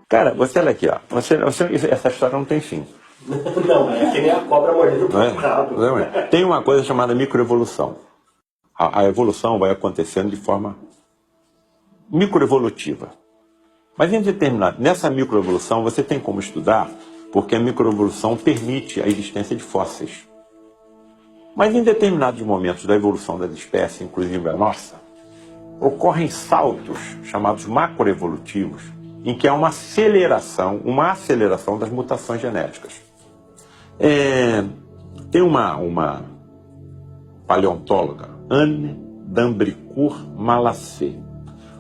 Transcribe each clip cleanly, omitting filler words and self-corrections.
Cara, você olha aqui, ó. Essa história não tem fim. Não, é que nem a cobra mordendo o rabo. Tem uma coisa chamada microevolução. A evolução vai acontecendo de forma microevolutiva. Mas nessa microevolução você tem como estudar, porque a microevolução permite a existência de fósseis. Mas em determinados momentos da evolução das espécies, inclusive a nossa, ocorrem saltos chamados macroevolutivos, em que há uma aceleração das mutações genéticas. Tem uma paleontóloga, Anne d'Ambricourt Malassez,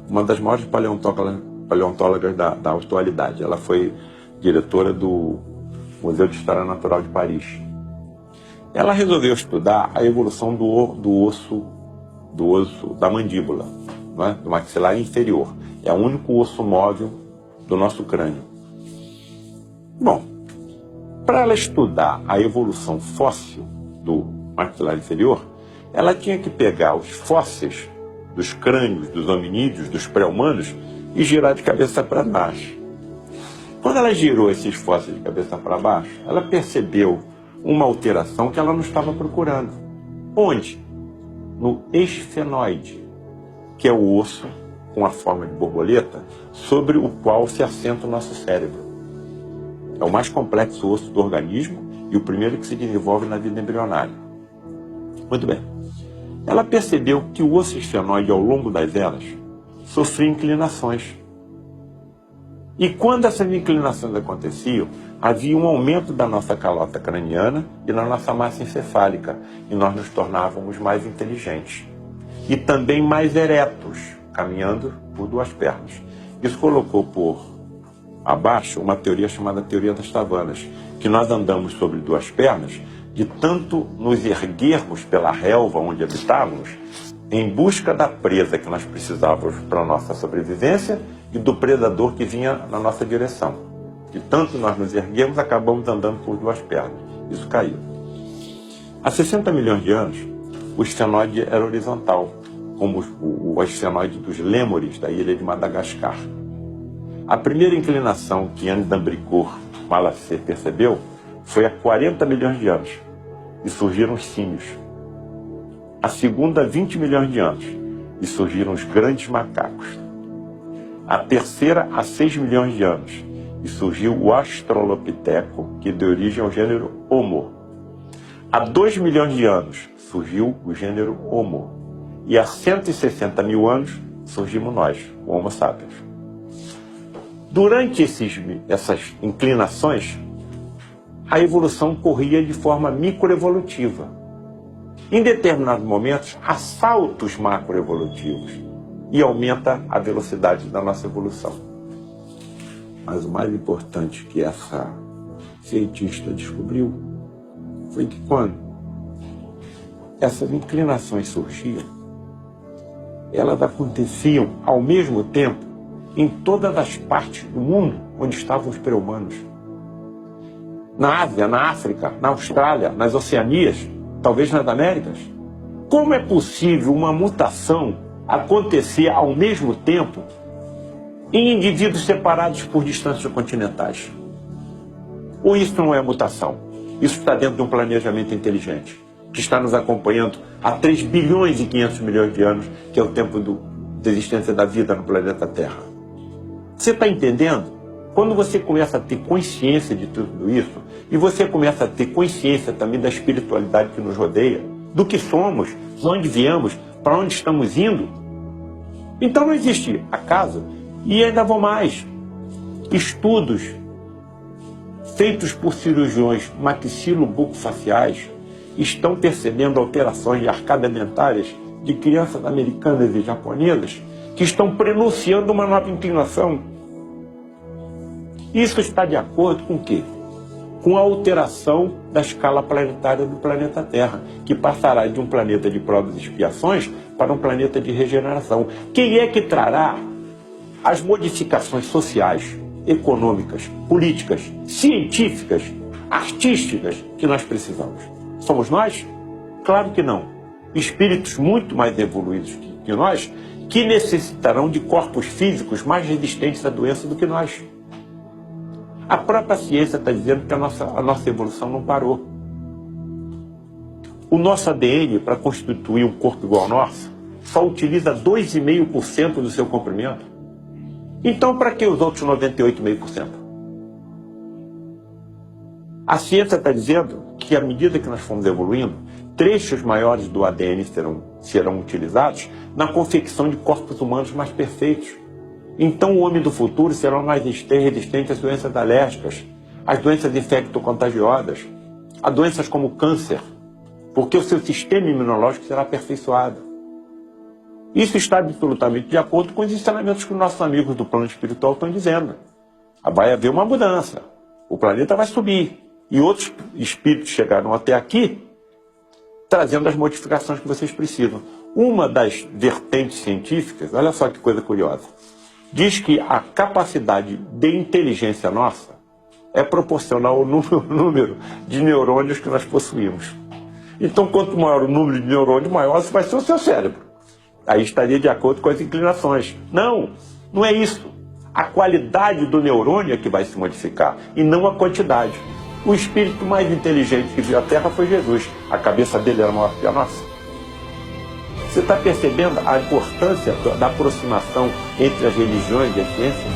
uma das maiores paleontólogas da atualidade. Ela foi diretora do Museu de História Natural de Paris. Ela resolveu estudar a evolução do osso da mandíbula, não é? Do maxilar inferior. É o único osso móvel do nosso crânio. Bom, para ela estudar a evolução fóssil do maxilar inferior, ela tinha que pegar os fósseis dos crânios dos hominídeos, dos pré-humanos, e girar de cabeça para baixo. Quando ela girou esses fósseis de cabeça para baixo, ela percebeu uma alteração que ela não estava procurando. Onde? No esfenoide, que é o osso com a forma de borboleta sobre o qual se assenta o nosso cérebro. É o mais complexo osso do organismo e o primeiro que se desenvolve na vida embrionária. Muito bem. Ela percebeu que o osso esfenoide, ao longo das eras, sofria inclinações. E quando essas inclinações aconteciam, havia um aumento da nossa calota craniana e da nossa massa encefálica, e nós nos tornávamos mais inteligentes. E também mais eretos, caminhando por duas pernas. Isso colocou por abaixo uma teoria chamada teoria das savanas, que nós andamos sobre duas pernas, de tanto nos erguermos pela relva onde habitávamos, em busca da presa que nós precisávamos para a nossa sobrevivência e do predador que vinha na nossa direção. De tanto nós nos erguemos, acabamos andando por duas pernas. Isso caiu. Há 60 milhões de anos, o esfenoide era horizontal, como o esfenoide dos lêmures da ilha de Madagascar. A primeira inclinação que Anne d'Ambricourt Malassez percebeu foi há 40 milhões de anos, e surgiram os símios. A segunda, 20 milhões de anos, e surgiram os grandes macacos. A terceira, há 6 milhões de anos, e surgiu o Australopiteco, que deu origem ao gênero Homo. Há 2 milhões de anos, surgiu o gênero Homo. E há 160 mil anos, surgimos nós, o Homo sapiens. Durante essas inclinações, a evolução corria de forma microevolutiva. Em determinados momentos, há saltos macroevolutivos e aumenta a velocidade da nossa evolução. Mas o mais importante que essa cientista descobriu foi que quando essas inclinações surgiam, elas aconteciam ao mesmo tempo em todas as partes do mundo onde estavam os pré-humanos. Na Ásia, na África, na Austrália, nas Oceanias, talvez nas Américas. Como é possível uma mutação acontecer ao mesmo tempo em indivíduos separados por distâncias continentais? Ou isso não é mutação? Isso está dentro de um planejamento inteligente, que está nos acompanhando há 3 bilhões e 500 milhões de anos, que é o tempo da existência da vida no planeta Terra. Você está entendendo? Quando você começa a ter consciência de tudo isso, e você começa a ter consciência também da espiritualidade que nos rodeia, do que somos, de onde viemos, para onde estamos indo, então não existe acaso. E ainda vou mais. Estudos feitos por cirurgiões maxilobucofaciais estão percebendo alterações de arcadas dentárias de crianças americanas e japonesas que estão prenunciando uma nova inclinação. Isso está de acordo com o quê? Com a alteração da escala planetária do planeta Terra, que passará de um planeta de provas e expiações para um planeta de regeneração. Quem é que trará as modificações sociais, econômicas, políticas, científicas, artísticas que nós precisamos? Somos nós? Claro que não. Espíritos muito mais evoluídos que nós, que necessitarão de corpos físicos mais resistentes à doença do que nós. A própria ciência está dizendo que a nossa evolução não parou. O nosso ADN, para constituir um corpo igual ao nosso, só utiliza 2,5% do seu comprimento. Então, para que os outros 98,5%? A ciência está dizendo que, à medida que nós fomos evoluindo, trechos maiores do ADN serão utilizados na confecção de corpos humanos mais perfeitos. Então, o homem do futuro será mais resistente às doenças alérgicas, às doenças infecto-contagiosas, a doenças como câncer, porque o seu sistema imunológico será aperfeiçoado. Isso está absolutamente de acordo com os ensinamentos que os nossos amigos do plano espiritual estão dizendo. Vai haver uma mudança, o planeta vai subir, e outros espíritos chegaram até aqui trazendo as modificações que vocês precisam. Uma das vertentes científicas, olha só que coisa curiosa, diz que a capacidade de inteligência nossa é proporcional ao número de neurônios que nós possuímos. Então, quanto maior o número de neurônios, maior vai ser o seu cérebro. Aí estaria de acordo com as inclinações. Não, não é isso. A qualidade do neurônio é que vai se modificar, e não a quantidade. O espírito mais inteligente que viu a Terra foi Jesus. A cabeça dele era maior que a nossa. Você está percebendo a importância da aproximação entre as religiões e as ciências?